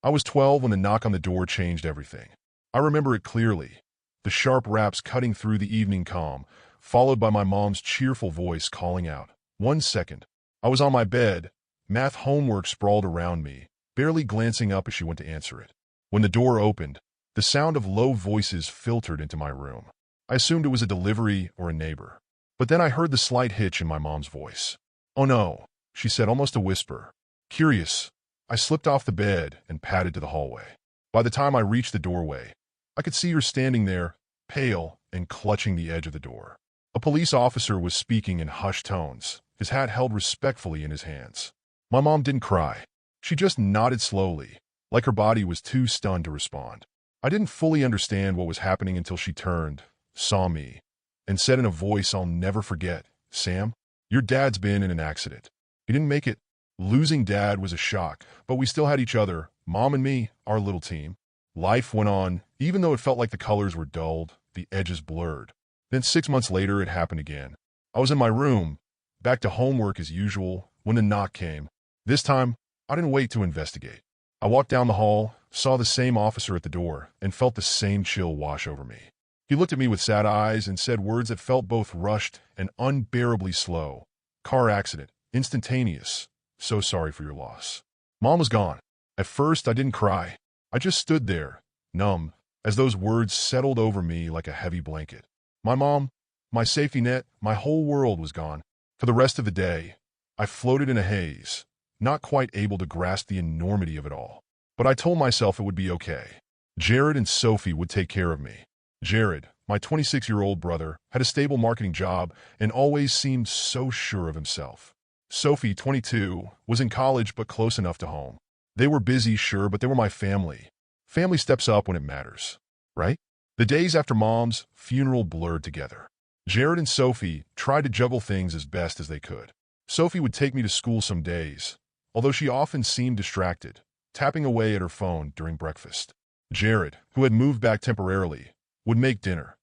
I was 12 when the knock on the door changed everything. I remember it clearly. The sharp raps cutting through the evening calm, followed by my mom's cheerful voice calling out, "1 second." I was on my bed, math homework sprawled around me, barely glancing up as she went to answer it. When the door opened, the sound of low voices filtered into my room. I assumed it was a delivery or a neighbor. But then I heard the slight hitch in my mom's voice. "Oh no," she said, almost a whisper. Curious, I slipped off the bed and padded to the hallway. By the time I reached the doorway, I could see her standing there, pale and clutching the edge of the door. A police officer was speaking in hushed tones, his hat held respectfully in his hands. My mom didn't cry. She just nodded slowly, like her body was too stunned to respond. I didn't fully understand what was happening until she turned, saw me, and said in a voice I'll never forget, "Sam, your dad's been in an accident. He didn't make it." Losing Dad was a shock, but we still had each other, Mom and me, our little team. Life went on, even though it felt like the colors were dulled, the edges blurred. Then 6 months later, it happened again. I was in my room, back to homework as usual, when the knock came. This time, I didn't wait to investigate. I walked down the hall, saw the same officer at the door, and felt the same chill wash over me. He looked at me with sad eyes and said words that felt both rushed and unbearably slow. "Car accident. Instantaneous. So sorry for your loss." Mom was gone. At first, I didn't cry. I just stood there, numb, as those words settled over me like a heavy blanket. My mom, my safety net, my whole world was gone. For the rest of the day, I floated in a haze, not quite able to grasp the enormity of it all. But I told myself it would be okay. Jared and Sophie would take care of me. Jared, my 26-year-old brother, had a stable marketing job and always seemed so sure of himself. Sophie, 22, was in college but close enough to home. They were busy, sure, but they were my family. Family steps up when it matters, right? The days after Mom's funeral blurred together. Jared and Sophie tried to juggle things as best as they could. Sophie would take me to school some days, although she often seemed distracted, tapping away at her phone during breakfast. Jared, who had moved back temporarily, would make dinner.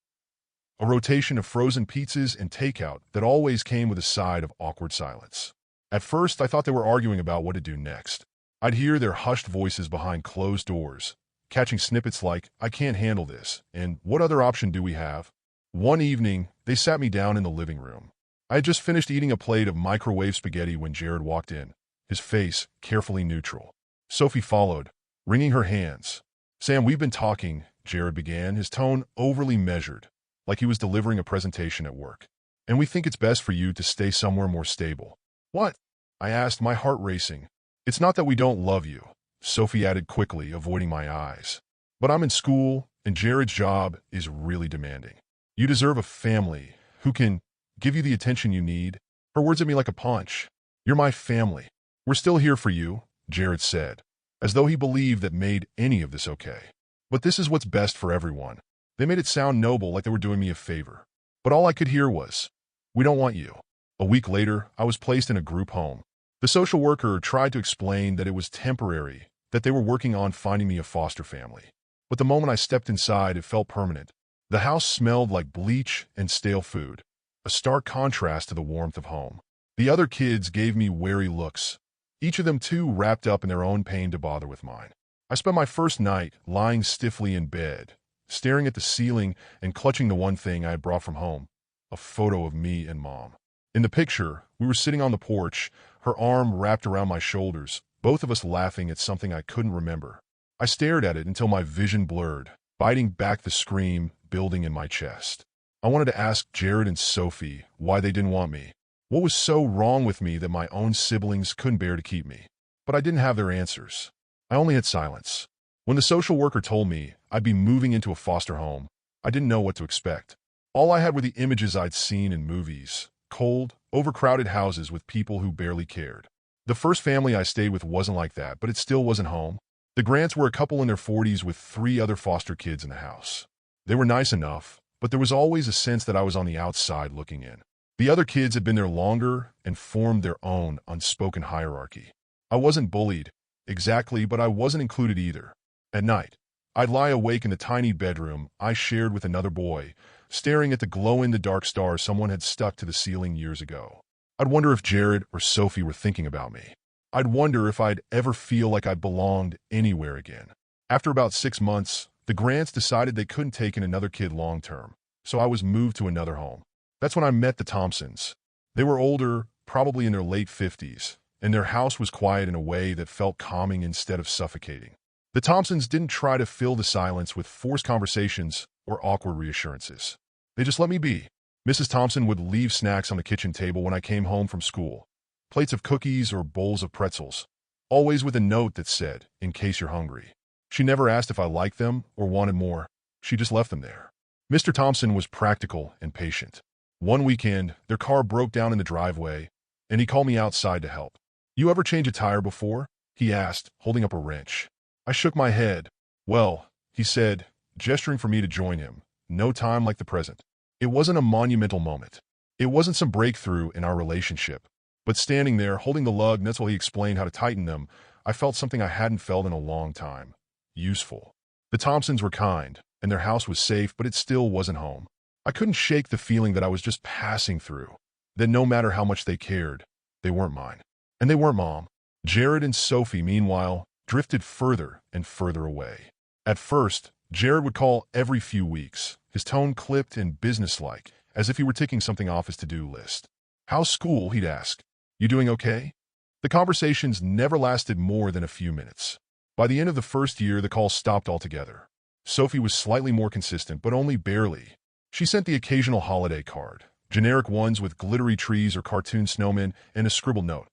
A rotation of frozen pizzas and takeout that always came with a side of awkward silence. At first, I thought they were arguing about what to do next. I'd hear their hushed voices behind closed doors, catching snippets like, "I can't handle this," and "What other option do we have?" One evening, they sat me down in the living room. I had just finished eating a plate of microwave spaghetti when Jared walked in, his face carefully neutral. Sophie followed, wringing her hands. "Sam, we've been talking," Jared began, his tone overly measured, like he was delivering a presentation at work. "And we think it's best for you to stay somewhere more stable." "What?" I asked, my heart racing. "It's not that we don't love you," Sophie added quickly, avoiding my eyes. "But I'm in school, and Jared's job is really demanding. You deserve a family who can give you the attention you need." Her words hit me like a punch. "You're my family. We're still here for you," Jared said, as though he believed that made any of this okay. "But this is what's best for everyone." They made it sound noble, like they were doing me a favor. But all I could hear was, "We don't want you." A week later, I was placed in a group home. The social worker tried to explain that it was temporary, that they were working on finding me a foster family. But the moment I stepped inside, it felt permanent. The house smelled like bleach and stale food, a stark contrast to the warmth of home. The other kids gave me wary looks, each of them too wrapped up in their own pain to bother with mine. I spent my first night lying stiffly in bed, staring at the ceiling and clutching the one thing I had brought from home, a photo of me and Mom. In the picture, we were sitting on the porch, her arm wrapped around my shoulders, both of us laughing at something I couldn't remember. I stared at it until my vision blurred, biting back the scream building in my chest. I wanted to ask Jared and Sophie why they didn't want me. What was so wrong with me that my own siblings couldn't bear to keep me? But I didn't have their answers. I only had silence. When the social worker told me I'd be moving into a foster home, I didn't know what to expect. All I had were the images I'd seen in movies, cold, overcrowded houses with people who barely cared. The first family I stayed with wasn't like that, but it still wasn't home. The Grants were a couple in their 40s with 3 other foster kids in the house. They were nice enough, but there was always a sense that I was on the outside looking in. The other kids had been there longer and formed their own unspoken hierarchy. I wasn't bullied, exactly, but I wasn't included either. At night, I'd lie awake in the tiny bedroom I shared with another boy, staring at the glow-in-the-dark stars someone had stuck to the ceiling years ago. I'd wonder if Jared or Sophie were thinking about me. I'd wonder if I'd ever feel like I belonged anywhere again. After about 6 months, the Grants decided they couldn't take in another kid long term, so I was moved to another home. That's when I met the Thompsons. They were older, probably in their late 50s, and their house was quiet in a way that felt calming instead of suffocating. The Thompsons didn't try to fill the silence with forced conversations or awkward reassurances. They just let me be. Mrs. Thompson would leave snacks on the kitchen table when I came home from school. Plates of cookies or bowls of pretzels, always with a note that said, "In case you're hungry." She never asked if I liked them or wanted more. She just left them there. Mr. Thompson was practical and patient. One weekend, their car broke down in the driveway, and he called me outside to help. "You ever change a tire before?" he asked, holding up a wrench. I shook my head. "Well," he said, gesturing for me to join him. "No time like the present." It wasn't a monumental moment. It wasn't some breakthrough in our relationship. But standing there, holding the lug nuts while he explained how to tighten them, I felt something I hadn't felt in a long time. Useful. The Thompsons were kind, and their house was safe, but it still wasn't home. I couldn't shake the feeling that I was just passing through, that no matter how much they cared, they weren't mine. And they weren't Mom. Jared and Sophie, meanwhile, drifted further and further away. At first, Jared would call every few weeks, his tone clipped and businesslike, as if he were ticking something off his to-do list. "How's school?" he'd ask. "You doing okay?" The conversations never lasted more than a few minutes. By the end of the first year, the calls stopped altogether. Sophie was slightly more consistent, but only barely. She sent the occasional holiday card, generic ones with glittery trees or cartoon snowmen, and a scribbled note.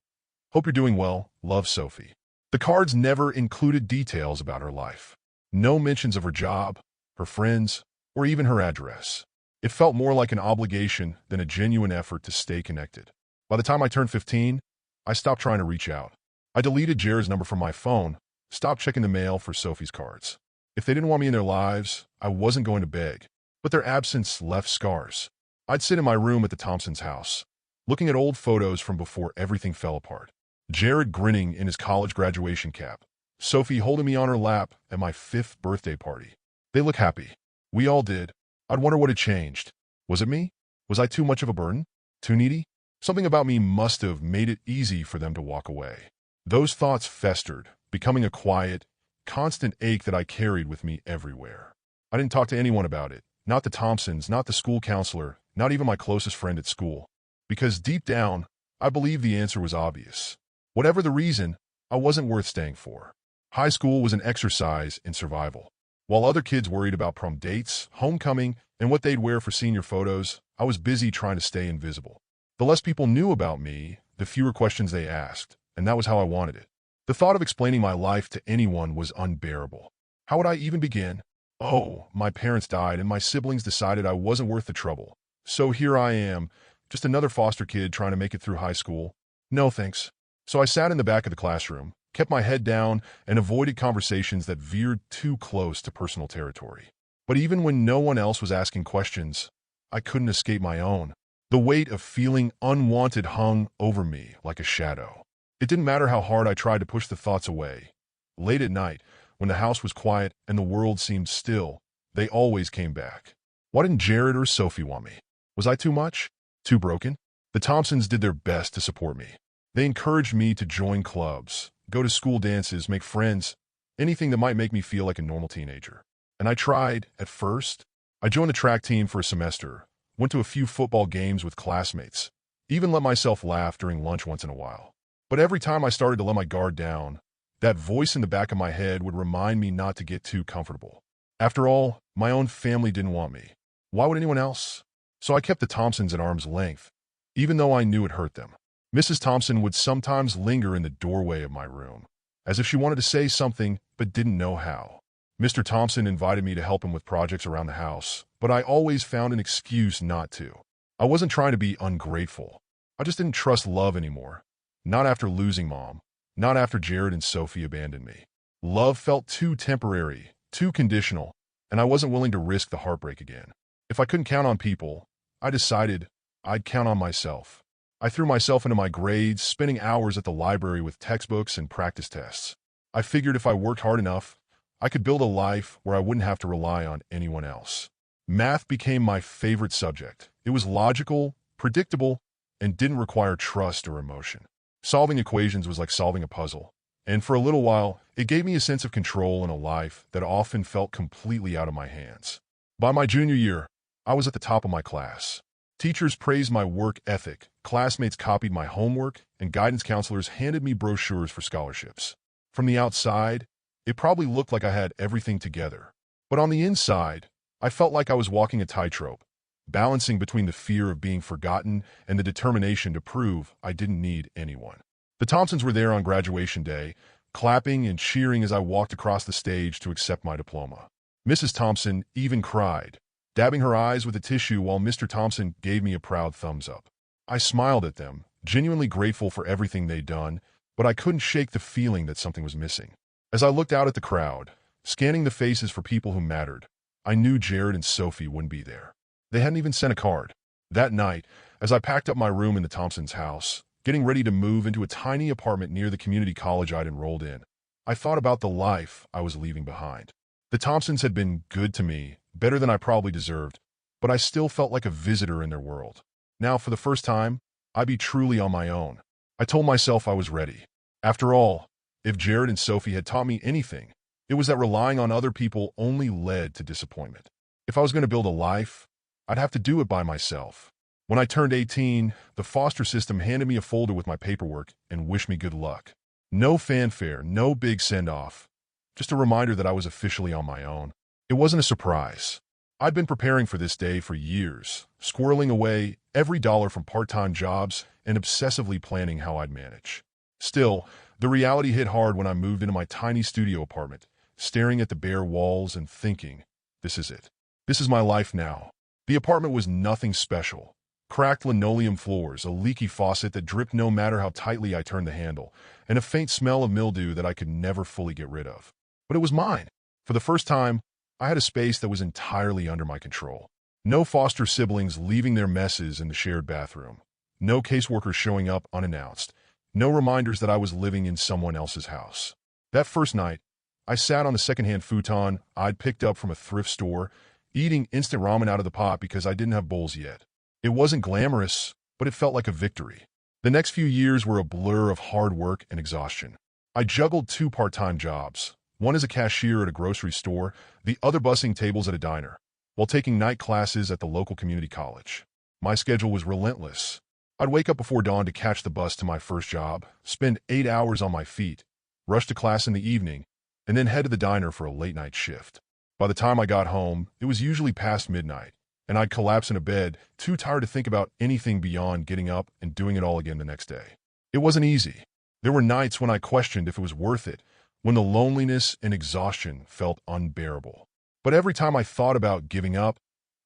"Hope you're doing well. Love, Sophie." The cards never included details about her life. No mentions of her job, her friends, or even her address. It felt more like an obligation than a genuine effort to stay connected. By the time I turned 15, I stopped trying to reach out. I deleted Jared's number from my phone, stopped checking the mail for Sophie's cards. If they didn't want me in their lives, I wasn't going to beg. But their absence left scars. I'd sit in my room at the Thompsons' house, looking at old photos from before everything fell apart. Jared grinning in his college graduation cap. Sophie holding me on her lap at my 5th birthday party. They look happy. We all did. I'd wonder what had changed. Was it me? Was I too much of a burden? Too needy? Something about me must have made it easy for them to walk away. Those thoughts festered, becoming a quiet, constant ache that I carried with me everywhere. I didn't talk to anyone about it. Not the Thompsons, not the school counselor, not even my closest friend at school. Because deep down, I believed the answer was obvious. Whatever the reason, I wasn't worth staying for. High school was an exercise in survival. While other kids worried about prom dates, homecoming, and what they'd wear for senior photos, I was busy trying to stay invisible. The less people knew about me, the fewer questions they asked, and that was how I wanted it. The thought of explaining my life to anyone was unbearable. How would I even begin? Oh, my parents died and my siblings decided I wasn't worth the trouble. So here I am, just another foster kid trying to make it through high school. No thanks. So I sat in the back of the classroom, kept my head down, and avoided conversations that veered too close to personal territory. But even when no one else was asking questions, I couldn't escape my own. The weight of feeling unwanted hung over me like a shadow. It didn't matter how hard I tried to push the thoughts away. Late at night, when the house was quiet and the world seemed still, they always came back. Why didn't Jared or Sophie want me? Was I too much? Too broken? The Thompsons did their best to support me. They encouraged me to join clubs, go to school dances, make friends, anything that might make me feel like a normal teenager. And I tried, at first. I joined the track team for a semester, went to a few football games with classmates, even let myself laugh during lunch once in a while. But every time I started to let my guard down, that voice in the back of my head would remind me not to get too comfortable. After all, my own family didn't want me. Why would anyone else? So I kept the Thompsons at arm's length, even though I knew it hurt them. Mrs. Thompson would sometimes linger in the doorway of my room, as if she wanted to say something but didn't know how. Mr. Thompson invited me to help him with projects around the house, but I always found an excuse not to. I wasn't trying to be ungrateful. I just didn't trust love anymore. Not after losing Mom. Not after Jared and Sophie abandoned me. Love felt too temporary, too conditional, and I wasn't willing to risk the heartbreak again. If I couldn't count on people, I decided I'd count on myself. I threw myself into my grades, spending hours at the library with textbooks and practice tests. I figured if I worked hard enough, I could build a life where I wouldn't have to rely on anyone else. Math became my favorite subject. It was logical, predictable, and didn't require trust or emotion. Solving equations was like solving a puzzle, and for a little while, it gave me a sense of control in a life that often felt completely out of my hands. By my junior year, I was at the top of my class. Teachers praised my work ethic, classmates copied my homework, and guidance counselors handed me brochures for scholarships. From the outside, it probably looked like I had everything together. But on the inside, I felt like I was walking a tightrope, balancing between the fear of being forgotten and the determination to prove I didn't need anyone. The Thompsons were there on graduation day, clapping and cheering as I walked across the stage to accept my diploma. Mrs. Thompson even cried, dabbing her eyes with a tissue while Mr. Thompson gave me a proud thumbs up. I smiled at them, genuinely grateful for everything they'd done, but I couldn't shake the feeling that something was missing. As I looked out at the crowd, scanning the faces for people who mattered, I knew Jared and Sophie wouldn't be there. They hadn't even sent a card. That night, as I packed up my room in the Thompsons' house, getting ready to move into a tiny apartment near the community college I'd enrolled in, I thought about the life I was leaving behind. The Thompsons had been good to me, better than I probably deserved, but I still felt like a visitor in their world. Now, for the first time, I'd be truly on my own. I told myself I was ready. After all, if Jared and Sophie had taught me anything, it was that relying on other people only led to disappointment. If I was going to build a life, I'd have to do it by myself. When I turned 18, the foster system handed me a folder with my paperwork and wished me good luck. No fanfare, no big send-off, just a reminder that I was officially on my own. It wasn't a surprise. I'd been preparing for this day for years, squirreling away every dollar from part-time jobs and obsessively planning how I'd manage. Still, the reality hit hard when I moved into my tiny studio apartment, staring at the bare walls and thinking, this is it. This is my life now. The apartment was nothing special. Cracked linoleum floors, a leaky faucet that dripped no matter how tightly I turned the handle, and a faint smell of mildew that I could never fully get rid of. But it was mine. For the first time, I had a space that was entirely under my control. No foster siblings leaving their messes in the shared bathroom. No caseworkers showing up unannounced. No reminders that I was living in someone else's house. That first night, I sat on the secondhand futon I'd picked up from a thrift store, eating instant ramen out of the pot because I didn't have bowls yet. It wasn't glamorous, but it felt like a victory. The next few years were a blur of hard work and exhaustion. I juggled 2 part-time jobs, one as a cashier at a grocery store, the other bussing tables at a diner, while taking night classes at the local community college. My schedule was relentless. I'd wake up before dawn to catch the bus to my first job, spend 8 hours on my feet, rush to class in the evening, and then head to the diner for a late-night shift. By the time I got home, it was usually past midnight, and I'd collapse in a bed, too tired to think about anything beyond getting up and doing it all again the next day. It wasn't easy. There were nights when I questioned if it was worth it, when the loneliness and exhaustion felt unbearable. But every time I thought about giving up,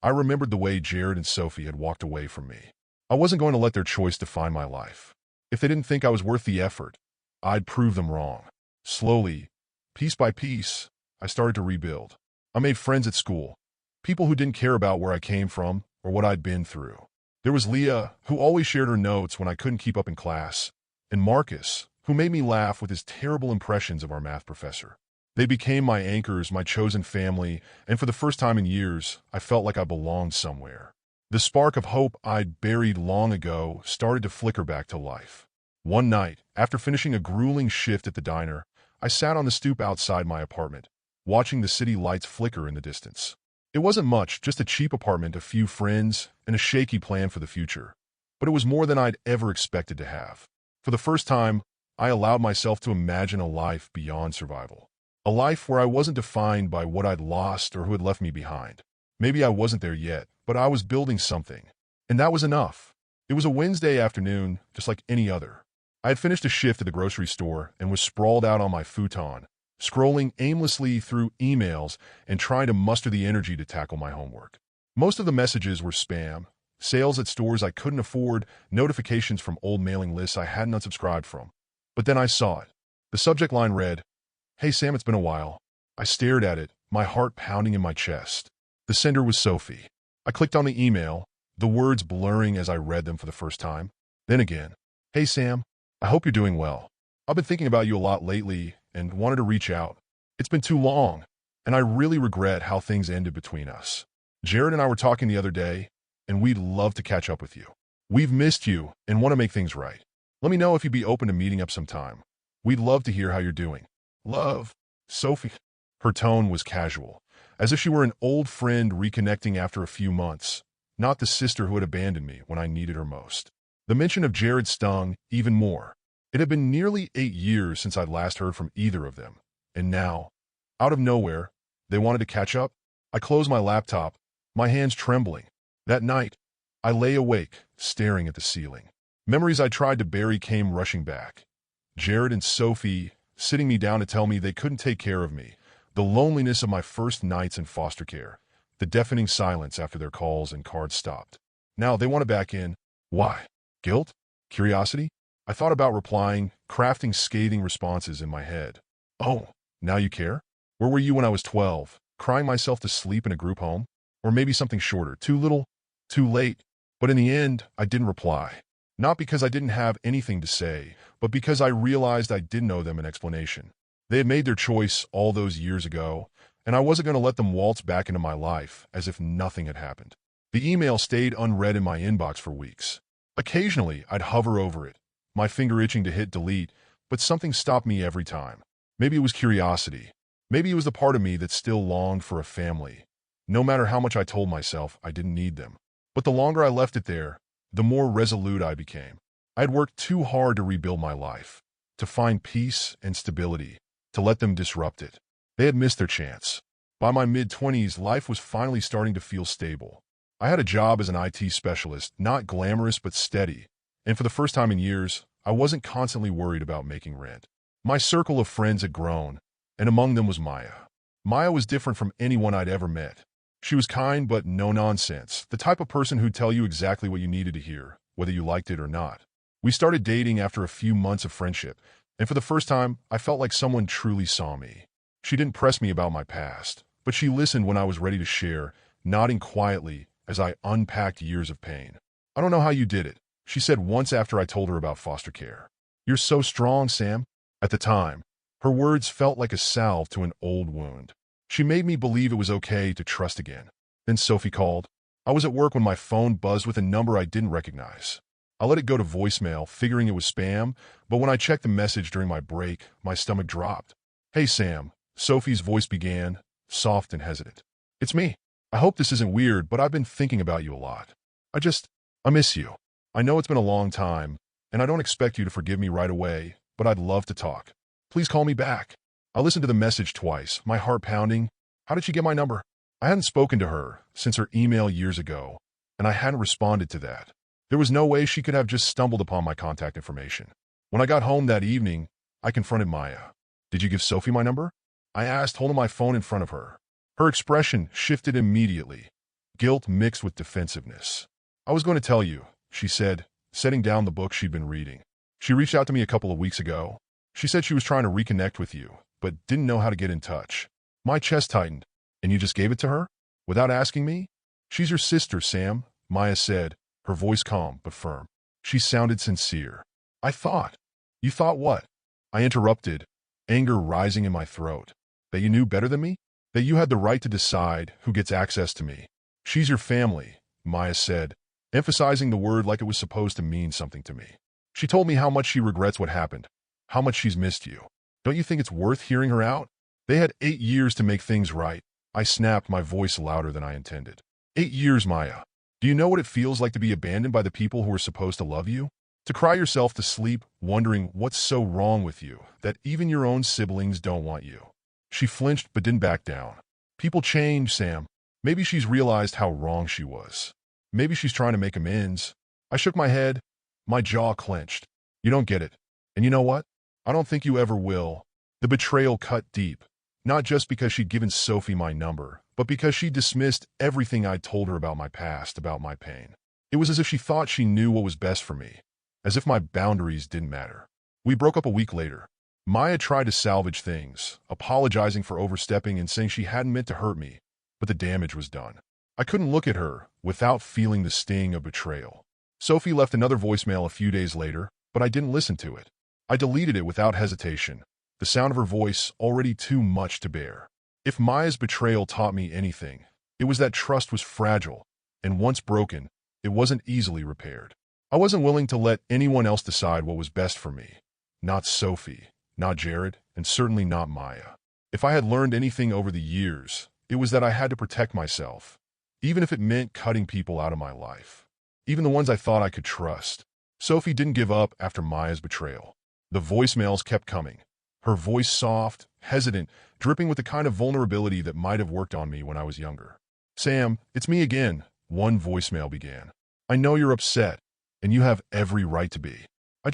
I remembered the way Jared and Sophie had walked away from me. I wasn't going to let their choice define my life. If they didn't think I was worth the effort, I'd prove them wrong. Slowly, piece by piece, I started to rebuild. I made friends at school, people who didn't care about where I came from or what I'd been through. There was Leah, who always shared her notes when I couldn't keep up in class, and Marcus, who made me laugh with his terrible impressions of our math professor. They became my anchors, my chosen family, and for the first time in years, I felt like I belonged somewhere. The spark of hope I'd buried long ago started to flicker back to life. One night, after finishing a grueling shift at the diner, I sat on the stoop outside my apartment, watching the city lights flicker in the distance. It wasn't much, just a cheap apartment, a few friends, and a shaky plan for the future. But it was more than I'd ever expected to have. For the first time, I allowed myself to imagine a life beyond survival. A life where I wasn't defined by what I'd lost or who had left me behind. Maybe I wasn't there yet, but I was building something. And that was enough. It was a Wednesday afternoon, just like any other. I had finished a shift at the grocery store and was sprawled out on my futon, scrolling aimlessly through emails and trying to muster the energy to tackle my homework. Most of the messages were spam, sales at stores I couldn't afford, notifications from old mailing lists I hadn't unsubscribed from. But then I saw it. The subject line read, "Hey Sam, it's been a while." I stared at it, my heart pounding in my chest. The sender was Sophie. I clicked on the email, the words blurring as I read them for the first time. Then again, "Hey Sam, I hope you're doing well. I've been thinking about you a lot lately and wanted to reach out. It's been too long, and I really regret how things ended between us. Jared and I were talking the other day, and we'd love to catch up with you. We've missed you and want to make things right. Let me know if you'd be open to meeting up sometime. We'd love to hear how you're doing. Love, Sophie. Her tone was casual, as if she were an old friend reconnecting after a few months, not the sister who had abandoned me when I needed her most. The mention of Jared stung even more. It had been nearly 8 years since I'd last heard from either of them, and now, out of nowhere, they wanted to catch up. I closed my laptop, my hands trembling. That night, I lay awake, staring at the ceiling. Memories I tried to bury came rushing back. Jared and Sophie sitting me down to tell me they couldn't take care of me, the loneliness of my first nights in foster care, the deafening silence after their calls and cards stopped. Now they want to back in. Why? Guilt? Curiosity? I thought about replying, crafting scathing responses in my head. Oh, now you care? Where were you when I was 12, crying myself to sleep in a group home? Or maybe something shorter, too little, too late. But in the end, I didn't reply. Not because I didn't have anything to say, but because I realized I didn't owe them an explanation. They had made their choice all those years ago, and I wasn't going to let them waltz back into my life as if nothing had happened. The email stayed unread in my inbox for weeks. Occasionally, I'd hover over it, my finger itching to hit delete, but something stopped me every time. Maybe it was curiosity. Maybe it was the part of me that still longed for a family. No matter how much I told myself I didn't need them. But the longer I left it there, the more resolute I became. I had worked too hard to rebuild my life, to find peace and stability, to let them disrupt it. They had missed their chance. By my mid-20s, life was finally starting to feel stable. I had a job as an IT specialist, not glamorous but steady, and for the first time in years, I wasn't constantly worried about making rent. My circle of friends had grown, and among them was Maya. Maya was different from anyone I'd ever met. She was kind but no nonsense, the type of person who'd tell you exactly what you needed to hear, whether you liked it or not. We started dating after a few months of friendship, and for the first time, I felt like someone truly saw me. She didn't press me about my past, but she listened when I was ready to share, nodding quietly as I unpacked years of pain. I don't know how you did it, she said once after I told her about foster care. You're so strong, Sam. At the time, her words felt like a salve to an old wound. She made me believe it was okay to trust again. Then Sophie called. I was at work when my phone buzzed with a number I didn't recognize. I let it go to voicemail, figuring it was spam, but when I checked the message during my break, my stomach dropped. Hey, Sam, Sophie's voice began, soft and hesitant. It's me. I hope this isn't weird, but I've been thinking about you a lot. I miss you. I know it's been a long time, and I don't expect you to forgive me right away, but I'd love to talk. Please call me back. I listened to the message twice, my heart pounding. How did she get my number? I hadn't spoken to her since her email years ago, and I hadn't responded to that. There was no way she could have just stumbled upon my contact information. When I got home that evening, I confronted Maya. Did you give Sophie my number? I asked, holding my phone in front of her. Her expression shifted immediately, guilt mixed with defensiveness. I was going to tell you, she said, setting down the book she'd been reading. She reached out to me a couple of weeks ago. She said she was trying to reconnect with you, but didn't know how to get in touch. My chest tightened. And you just gave it to her? Without asking me? She's your sister, Sam, Maya said, her voice calm but firm. She sounded sincere. You thought what? I interrupted, anger rising in my throat. That you knew better than me? That you had the right to decide who gets access to me. She's your family, Maya said, emphasizing the word like it was supposed to mean something to me. She told me how much she regrets what happened, how much she's missed you. Don't you think it's worth hearing her out? They had 8 years to make things right. I snapped, my voice louder than I intended. 8 years, Maya. Do you know what it feels like to be abandoned by the people who are supposed to love you? To cry yourself to sleep, wondering what's so wrong with you that even your own siblings don't want you. She flinched but didn't back down. People change, Sam. Maybe she's realized how wrong she was. Maybe she's trying to make amends. I shook my head. My jaw clenched. You don't get it. And you know what? I don't think you ever will. The betrayal cut deep. Not just because she'd given Sophie my number, but because she dismissed everything I'd told her about my past, about my pain. It was as if she thought she knew what was best for me, as if my boundaries didn't matter. We broke up a week later. Maya tried to salvage things, apologizing for overstepping and saying she hadn't meant to hurt me, but the damage was done. I couldn't look at her without feeling the sting of betrayal. Sophie left another voicemail a few days later, but I didn't listen to it. I deleted it without hesitation, the sound of her voice already too much to bear. If Maya's betrayal taught me anything, it was that trust was fragile, and once broken, it wasn't easily repaired. I wasn't willing to let anyone else decide what was best for me. Not Sophie, not Jared, and certainly not Maya. If I had learned anything over the years, it was that I had to protect myself, even if it meant cutting people out of my life. Even the ones I thought I could trust. Sophie didn't give up after Maya's betrayal. The voicemails kept coming. Her voice soft, hesitant, dripping with the kind of vulnerability that might have worked on me when I was younger. "Sam, it's me again," one voicemail began. "I know you're upset, and you have every right to be. I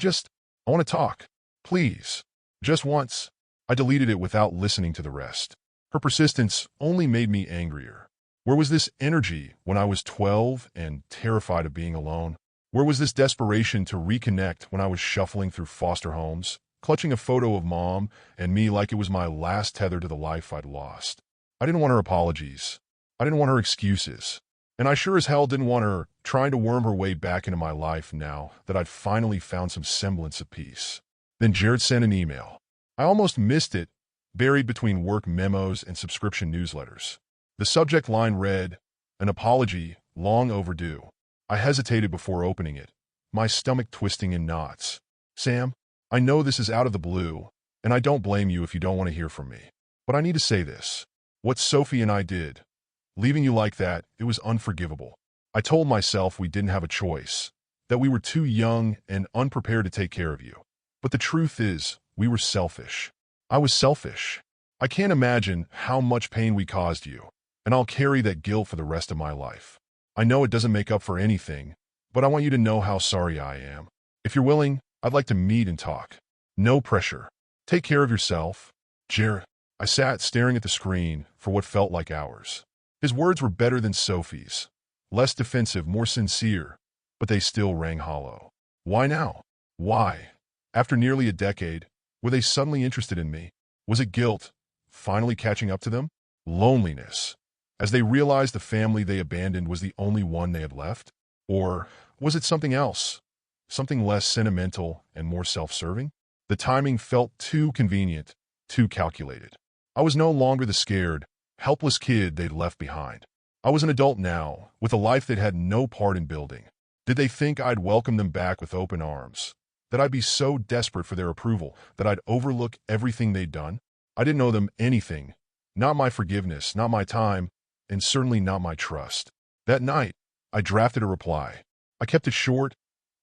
want to talk. Please. Just once." I deleted it without listening to the rest. Her persistence only made me angrier. Where was this energy when I was 12 and terrified of being alone? Where was this desperation to reconnect when I was shuffling through foster homes, clutching a photo of Mom and me like it was my last tether to the life I'd lost? I didn't want her apologies. I didn't want her excuses. And I sure as hell didn't want her trying to worm her way back into my life now that I'd finally found some semblance of peace. Then Jared sent an email. I almost missed it, buried between work memos and subscription newsletters. The subject line read, "An apology, long overdue." I hesitated before opening it, my stomach twisting in knots. "Sam, I know this is out of the blue, and I don't blame you if you don't want to hear from me. But I need to say this. What Sophie and I did, leaving you like that, it was unforgivable. I told myself we didn't have a choice, that we were too young and unprepared to take care of you. But the truth is, we were selfish. I was selfish. I can't imagine how much pain we caused you, and I'll carry that guilt for the rest of my life. I know it doesn't make up for anything, but I want you to know how sorry I am. If you're willing, I'd like to meet and talk. No pressure. Take care of yourself, Jared." I sat staring at the screen for what felt like hours. His words were better than Sophie's. Less defensive, more sincere, but they still rang hollow. Why now? Why? After nearly a decade, were they suddenly interested in me? Was it guilt, finally catching up to them? Loneliness, as they realized the family they abandoned was the only one they had left? Or was it something else? Something less sentimental and more self-serving? The timing felt too convenient, too calculated. I was no longer the scared, helpless kid they'd left behind. I was an adult now, with a life they'd had no part in building. Did they think I'd welcome them back with open arms? That I'd be so desperate for their approval that I'd overlook everything they'd done? I didn't owe them anything. Not my forgiveness, not my time, and certainly not my trust. That night, I drafted a reply. I kept it short,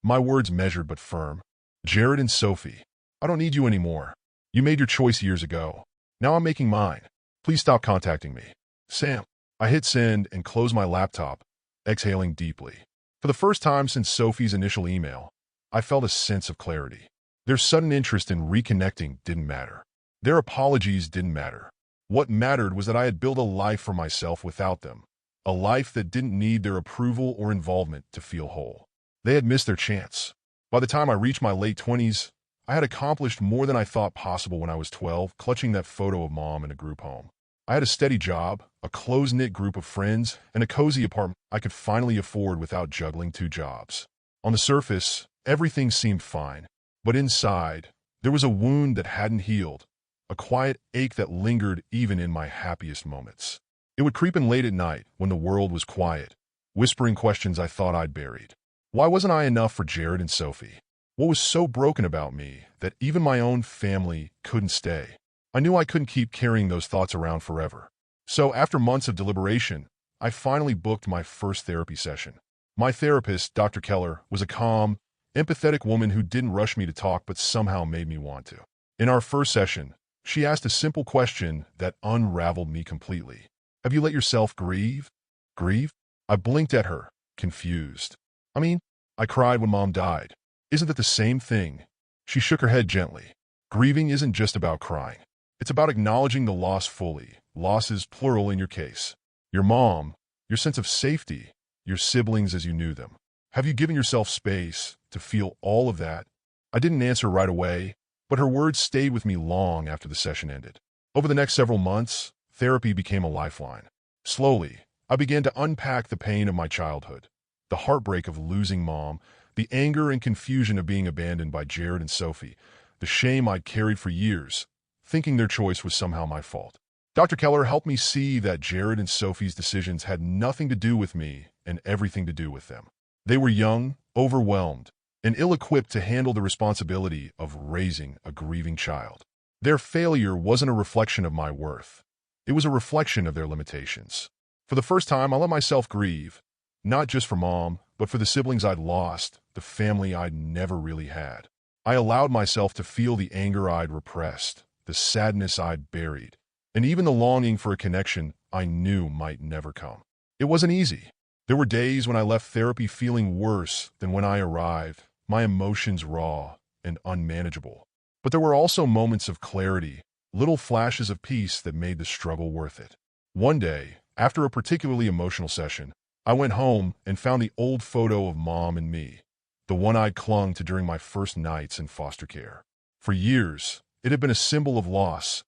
my words measured but firm. "Jared and Sophie, I don't need you anymore. You made your choice years ago. Now I'm making mine. Please stop contacting me. Sam." I hit send and closed my laptop, exhaling deeply. For the first time since Sophie's initial email, I felt a sense of clarity. Their sudden interest in reconnecting didn't matter. Their apologies didn't matter. What mattered was that I had built a life for myself without them, a life that didn't need their approval or involvement to feel whole. They had missed their chance. By the time I reached my late 20s, I had accomplished more than I thought possible when I was 12, clutching that photo of Mom in a group home. I had a steady job, a close-knit group of friends, and a cozy apartment I could finally afford without juggling two jobs. On the surface, everything seemed fine, but inside, there was a wound that hadn't healed, a quiet ache that lingered even in my happiest moments. It would creep in late at night when the world was quiet, whispering questions I thought I'd buried. Why wasn't I enough for Jared and Sophie? What was so broken about me that even my own family couldn't stay? I knew I couldn't keep carrying those thoughts around forever. So after months of deliberation, I finally booked my first therapy session. My therapist, Dr. Keller, was a calm, empathetic woman who didn't rush me to talk but somehow made me want to. In our first session, she asked a simple question that unraveled me completely. "Have you let yourself grieve?" "Grieve?" I blinked at her, confused. I cried when Mom died. Isn't that the same thing?" She shook her head gently. "Grieving isn't just about crying. It's about acknowledging the loss fully. Loss is plural in your case. Your mom, your sense of safety, your siblings as you knew them. Have you given yourself space to feel all of that?" I didn't answer right away, but her words stayed with me long after the session ended. Over the next several months, therapy became a lifeline. Slowly, I began to unpack the pain of my childhood, the heartbreak of losing Mom, the anger and confusion of being abandoned by Jared and Sophie, the shame I'd carried for years, thinking their choice was somehow my fault. Dr. Keller helped me see that Jared and Sophie's decisions had nothing to do with me and everything to do with them. They were young, overwhelmed, and ill-equipped to handle the responsibility of raising a grieving child. Their failure wasn't a reflection of my worth. It was a reflection of their limitations. For the first time, I let myself grieve, not just for Mom, but for the siblings I'd lost, the family I'd never really had. I allowed myself to feel the anger I'd repressed, the sadness I'd buried, and even the longing for a connection I knew might never come. It wasn't easy. There were days when I left therapy feeling worse than when I arrived, my emotions raw and unmanageable. But there were also moments of clarity, little flashes of peace that made the struggle worth it. One day, after a particularly emotional session, I went home and found the old photo of Mom and me, the one I'd clung to during my first nights in foster care. For years, it had been a symbol of loss,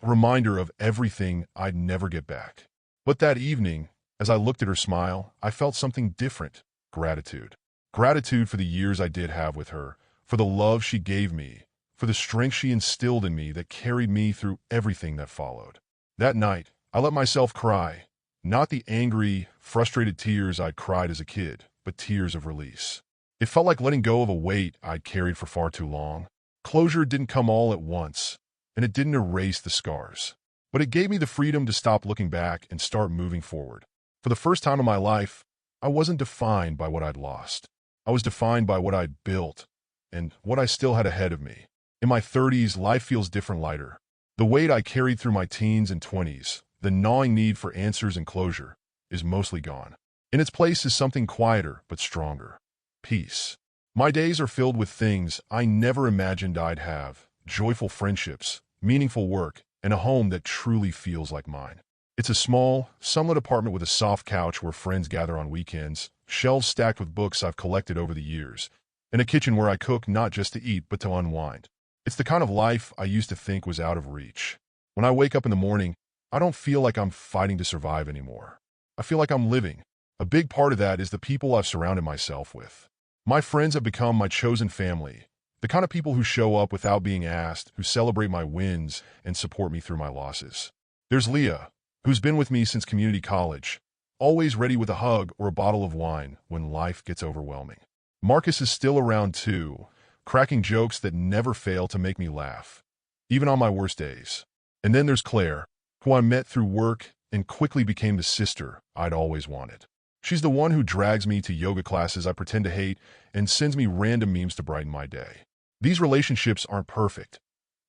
a reminder of everything I'd never get back. But that evening, as I looked at her smile, I felt something different: gratitude. Gratitude for the years I did have with her, for the love she gave me, for the strength she instilled in me that carried me through everything that followed. That night, I let myself cry, not the angry, frustrated tears I'd cried as a kid, but tears of release. It felt like letting go of a weight I'd carried for far too long. Closure didn't come all at once, and it didn't erase the scars. But it gave me the freedom to stop looking back and start moving forward. For the first time in my life, I wasn't defined by what I'd lost. I was defined by what I'd built and what I still had ahead of me. In my 30s, life feels different, lighter. The weight I carried through my teens and 20s, the gnawing need for answers and closure, is mostly gone. In its place is something quieter but stronger: peace. My days are filled with things I never imagined I'd have: joyful friendships, meaningful work, and a home that truly feels like mine. It's a small, sunlit apartment with a soft couch where friends gather on weekends, shelves stacked with books I've collected over the years, and a kitchen where I cook not just to eat but to unwind. It's the kind of life I used to think was out of reach. When I wake up in the morning, I don't feel like I'm fighting to survive anymore. I feel like I'm living. A big part of that is the people I've surrounded myself with. My friends have become my chosen family, the kind of people who show up without being asked, who celebrate my wins and support me through my losses. There's Leah, who's been with me since community college, always ready with a hug or a bottle of wine when life gets overwhelming. Marcus is still around too, cracking jokes that never fail to make me laugh, even on my worst days. And then there's Claire, who I met through work and quickly became the sister I'd always wanted. She's the one who drags me to yoga classes I pretend to hate and sends me random memes to brighten my day. These relationships aren't perfect.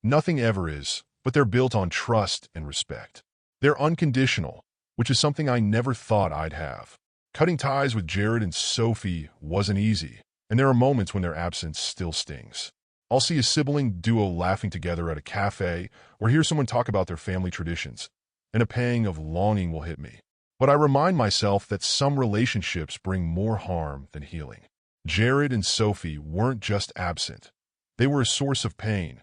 Nothing ever is, but they're built on trust and respect. They're unconditional, which is something I never thought I'd have. Cutting ties with Jared and Sophie wasn't easy, and there are moments when their absence still stings. I'll see a sibling duo laughing together at a cafe or hear someone talk about their family traditions, and a pang of longing will hit me. But I remind myself that some relationships bring more harm than healing. Jared and Sophie weren't just absent. They were a source of pain,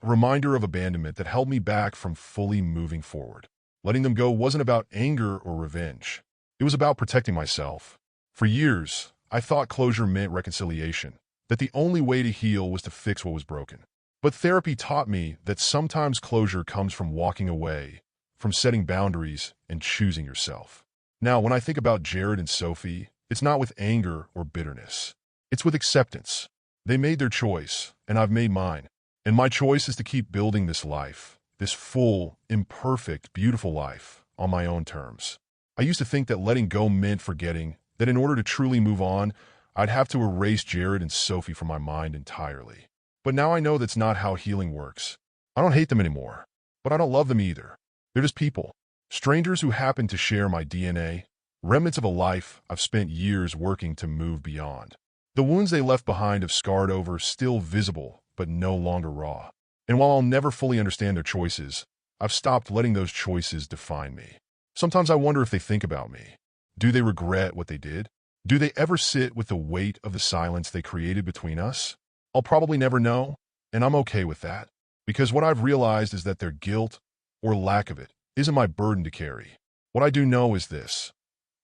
a reminder of abandonment that held me back from fully moving forward. Letting them go wasn't about anger or revenge. It was about protecting myself. For years, I thought closure meant reconciliation, that the only way to heal was to fix what was broken. But therapy taught me that sometimes closure comes from walking away, from setting boundaries and choosing yourself. Now, when I think about Jared and Sophie, it's not with anger or bitterness. It's with acceptance. They made their choice, and I've made mine. And my choice is to keep building this life, this full, imperfect, beautiful life, on my own terms. I used to think that letting go meant forgetting, that in order to truly move on, I'd have to erase Jared and Sophie from my mind entirely. But now I know that's not how healing works. I don't hate them anymore, but I don't love them either. They're just people. Strangers who happen to share my DNA, remnants of a life I've spent years working to move beyond. The wounds they left behind have scarred over, still visible, but no longer raw. And while I'll never fully understand their choices, I've stopped letting those choices define me. Sometimes I wonder if they think about me. Do they regret what they did? Do they ever sit with the weight of the silence they created between us? I'll probably never know, and I'm okay with that. Because what I've realized is that their guilt, or lack of it, isn't my burden to carry. What I do know is this: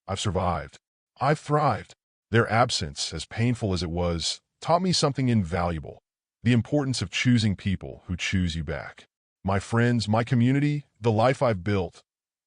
I've survived. I've thrived. Their absence, as painful as it was, taught me something invaluable: the importance of choosing people who choose you back. My friends, my community, the life I've built,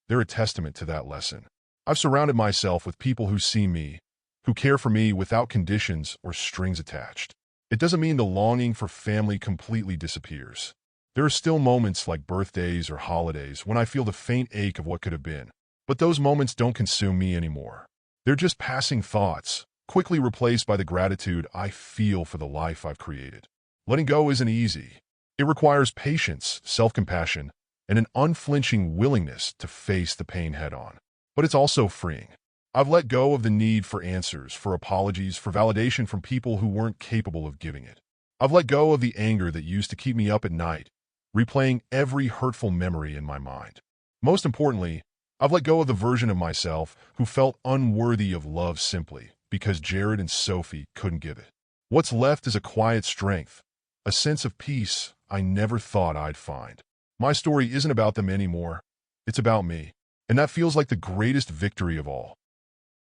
they're a testament to that lesson. I've surrounded myself with people who see me, who care for me without conditions or strings attached. It doesn't mean the longing for family completely disappears. There are still moments like birthdays or holidays when I feel the faint ache of what could have been. But those moments don't consume me anymore. They're just passing thoughts, quickly replaced by the gratitude I feel for the life I've created. Letting go isn't easy. It requires patience, self-compassion, and an unflinching willingness to face the pain head-on. But it's also freeing. I've let go of the need for answers, for apologies, for validation from people who weren't capable of giving it. I've let go of the anger that used to keep me up at night, replaying every hurtful memory in my mind. Most importantly, I've let go of the version of myself who felt unworthy of love simply because Jared and Sophie couldn't give it. What's left is a quiet strength, a sense of peace I never thought I'd find. My story isn't about them anymore. It's about me. And that feels like the greatest victory of all.